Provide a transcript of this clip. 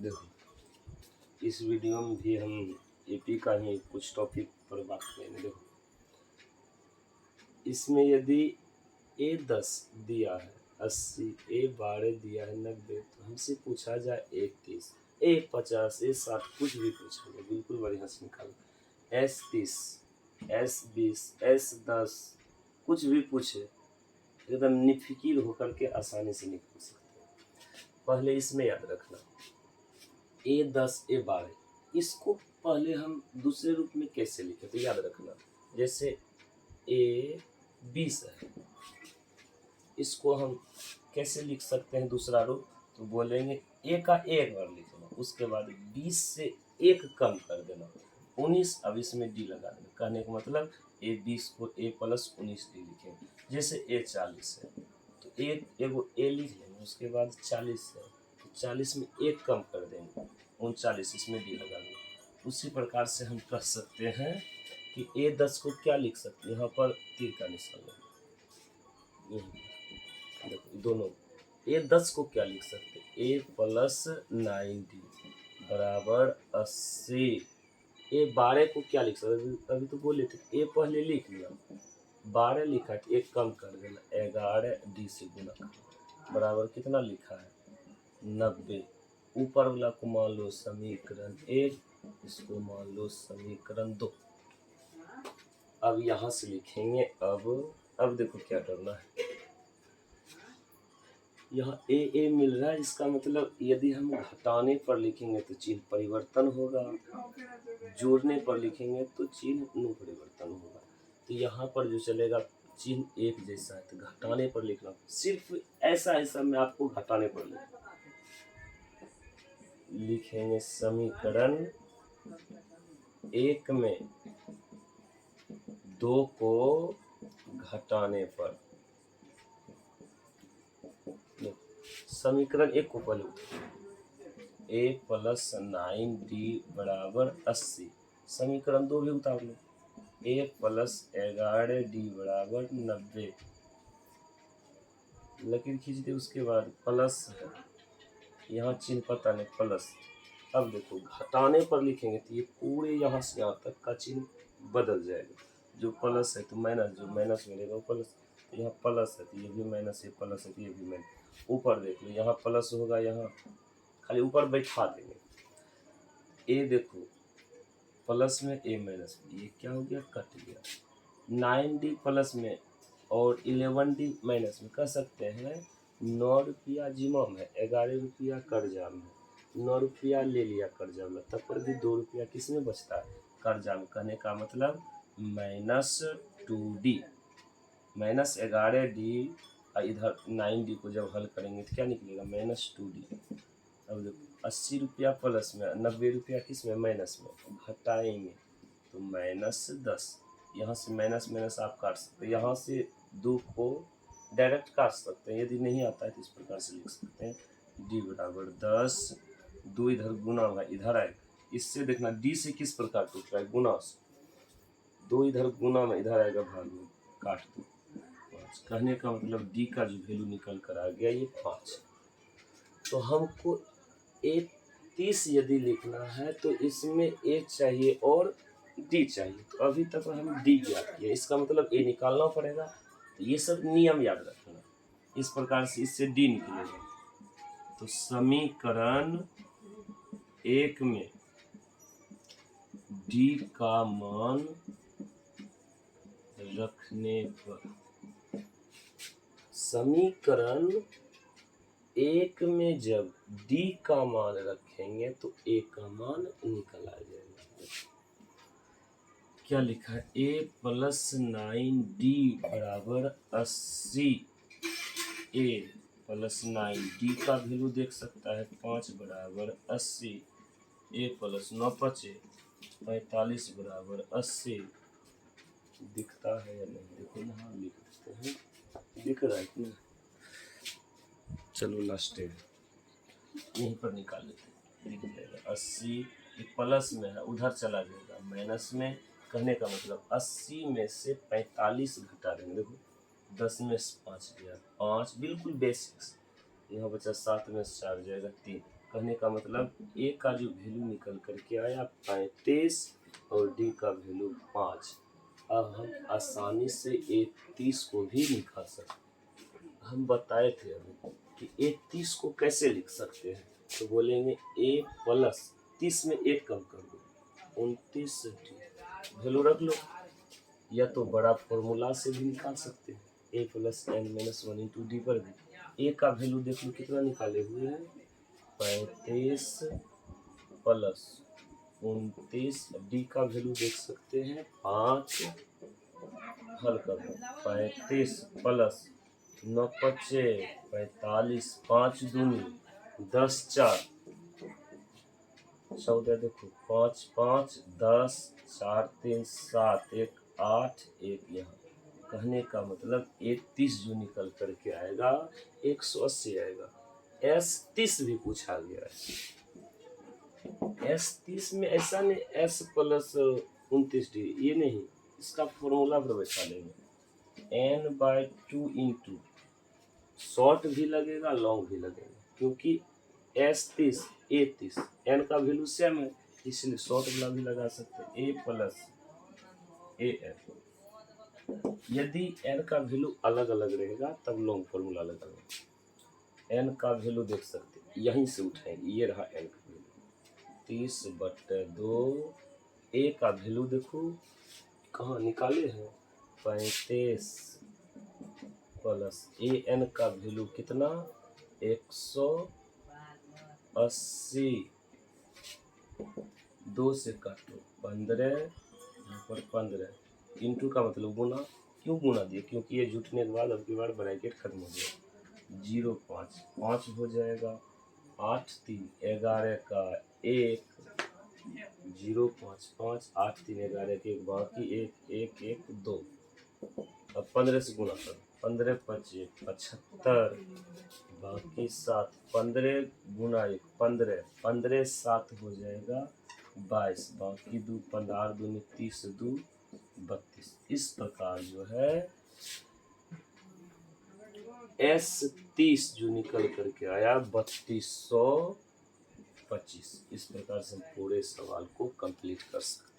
देखो, इस वीडियो में भी हम एपी का ही कुछ टॉपिक पर बात करेंगे। देखो, इसमें यदि A10 दिया है 80, A12 दिया है 90, तो हमसे पूछा जाए A30, A50, A60 कुछ भी पूछा जाए, बिल्कुल बढ़िया से निकालो। S30, S20, S10 कुछ भी पूछे, एकदम निफिकिर होकर के आसानी से निकल सकते हैं। पहले इसमें याद रखना, A10, A12 इसको पहले हम दूसरे रूप में कैसे लिखे, तो याद रखना, जैसे A20 है, इसको हम कैसे लिख सकते हैं दूसरा रूप, तो बोलेंगे A का एक बार लिखना, उसके बाद 20 से 1 कम कर देना, 19, अब इसमें D लगा देना। कहने का मतलब A20 को A+19D लिखेंगे। जैसे A40 है तो एगो A लिख लेंगे, उसके बाद 40 है तो 40 में 1 कम कर देंगे, 39, इसमें D लगा देंगे। उसी प्रकार से हम कह सकते हैं कि A10 को क्या लिख सकते हैं, यहाँ पर तीर का निशान है, देखो दोनों। A10 को क्या लिख सकते हैं, A+90 बराबर 80। A12 को क्या लिख सकते हैं, अभी तो बोले थे A पहले लिख लिया, 12 लिखा है, 1 कम कर देना, 11D से गुना बराबर कितना लिखा है, 90। ऊपर वाला को मान लो समीकरण 1, इसको मान लो समीकरण 2। अब यहाँ से लिखेंगे, अब देखो क्या करना है, यहाँ ए मिल रहा है, इसका मतलब यदि हम घटाने पर लिखेंगे तो चिन्ह परिवर्तन होगा, जोड़ने पर लिखेंगे तो चिन्ह नु परिवर्तन होगा। तो यहाँ पर जो चलेगा चिन्ह एक जैसा है, तो घटाने पर लिखना, सिर्फ ऐसा में आपको घटाने पर लिखेंगे समीकरण 1 में 2 को घटाने पर, समीकरण 1 को पहले A+9D बराबर 80, समीकरण 2 भी उतार लो, A+11D बराबर 90, लकीर खींच दे, उसके बाद प्लस है, यहाँ चिन्ह पता नहीं प्लस। अब देखो घटाने पर लिखेंगे तो ये पूरे यहाँ से यहाँ तक का चिन्ह बदल जाएगा, जो प्लस है तो माइनस, जो माइनस मिलेगा वो प्लस, तो यहाँ प्लस है तो ये भी माइनस, ये प्लस है तो ये भी माइनस। ऊपर देख लो, यहाँ प्लस होगा, यहाँ खाली ऊपर बैठा देंगे। ए देखो प्लस में A माइनस में, ये क्या हो गया, कट गया। 9D प्लस में और 11D माइनस में, कह सकते हैं 9 रुपया जिम्मा है, 11 रुपया कर्जा में, 9 रुपया ले लिया कर्जा में, तब पर भी 2 रुपया किस में बचता है, कर्जा में। कहने का मतलब -2D, -11D, इधर 9D को जब हल करेंगे तो क्या निकलेगा, -2D। अब देखो 80 रुपया प्लस में, 90 रुपया किस में, माइनस में, घटाएंगे तो -10, यहाँ से माइनस माइनस आप काट सकते हैं, यहाँ से 2 को डायरेक्ट काट सकते हैं, यदि नहीं आता है तो इस प्रकार से लिख सकते हैं, D बराबर 10, 2 इधर गुना होगा, इधर आएगा, इससे देखना D से किस प्रकार टूट रहा है, गुना से, 2 इधर गुना में, इधर आएगा भाग में, काट दो 5। कहने का मतलब D का जो वैल्यू निकल कर आ गया ये 5। तो हमको A30 यदि लिखना है तो इसमें A चाहिए और D चाहिए, तो अभी तक हम D ज्ञात किया, इसका मतलब A निकालना पड़ेगा। तो ये सब नियम याद रखना, इस प्रकार से इससे D निकलेगा। तो समीकरण 1 में D का मान रखने पर, समीकरण 1 में जब D का मान रखेंगे तो A का मान निकल आ जाएगा। क्या लिखा है, A+9D बराबर 80, A+9D का वैल्यू देख सकता है 5 बराबर 80, A+9 बचे 45 बराबर 80। दिखता है या नहीं, देखो यहाँ लिखते हैं, दिख रहा है कि नहीं, चलो लास्ट यहीं पर निकाल लेते हैं, दिख जाएगा 80, प्लस में है उधर चला जाएगा माइनस में। कहने का मतलब 80 में से 45 घटा देंगे, देखो 10 में से 5 गया 5, बिल्कुल बेसिक्स। यहाँ बचा 7 में से 4 जाएगा 3, कहने का मतलब ए का जो वैल्यू निकल करके आया 35 और डी का वैल्यू 5। अब हम आसानी से 31 को भी निकाल सकते। हम बताए थे अभी कि 31 को कैसे लिख सकते हैं, तो बोलेंगे a प्लस 30 में 1 कम कर दो 29 से डी वैल्यू रख लो, या तो बड़ा फॉर्मूला से भी निकाल सकते हैं a plus n minus 1 into D पर भी। a का वैल्यू देख लो कितना निकाले हुए हैं 35 प्लस 29, डी का वैल्यू देख सकते हैं 5, हल कर दो 35 प्लस 9 पचे 45, 5 दूनी 10 4 14, देखो 5 5 10 4 3 7 1 8 1 यहाँ। कहने का मतलब 31 जो निकल करके आएगा 180 आएगा। S30 भी पूछा गया है। S30 में ऐसा नहीं S प्लस 29 डी, ये नहीं, इसका फॉर्मूला पर बैठा लेंगे n/2 इंटू शॉर्ट भी लगेगा लॉन्ग भी लगेगा, क्योंकि S30 A30 n का वैल्यू सेम है, इसलिए शॉर्ट वाला भी लगा सकते हैं a प्लस an। यदि n का वैल्यू अलग अलग रहेगा तब लॉन्ग फॉर्मूला लगाएंगे। n का वैल्यू देख सकते हैं, यहीं से उठाएंगे, ये रहा n का वैल्यू 30/2। a का वैल्यू देखो कहाँ निकाले हैं 35 प्लस an का वैल्यू कितना 180, 2 से काटो 15, यहाँ पर 15 इंटू का मतलब गुना। क्यों गुना दिए, क्योंकि ये जुटने के बाद अब की बार ब्रैकेट खत्म हो गया 0 5 हो जाएगा 8 3 11 का 1 0 5 5 8 3 11 के 1 बाकी 1 1 1 2। अब 15 से गुना करो 15 5 75 बाकी 7 15 गुना 1 15 15 7 हो जाएगा 22 बाकी 2 15 2 30 2 32। इस प्रकार जो है S30 जो निकल करके आया 3225। इस प्रकार से हम पूरे सवाल को कंप्लीट कर सकते हैं।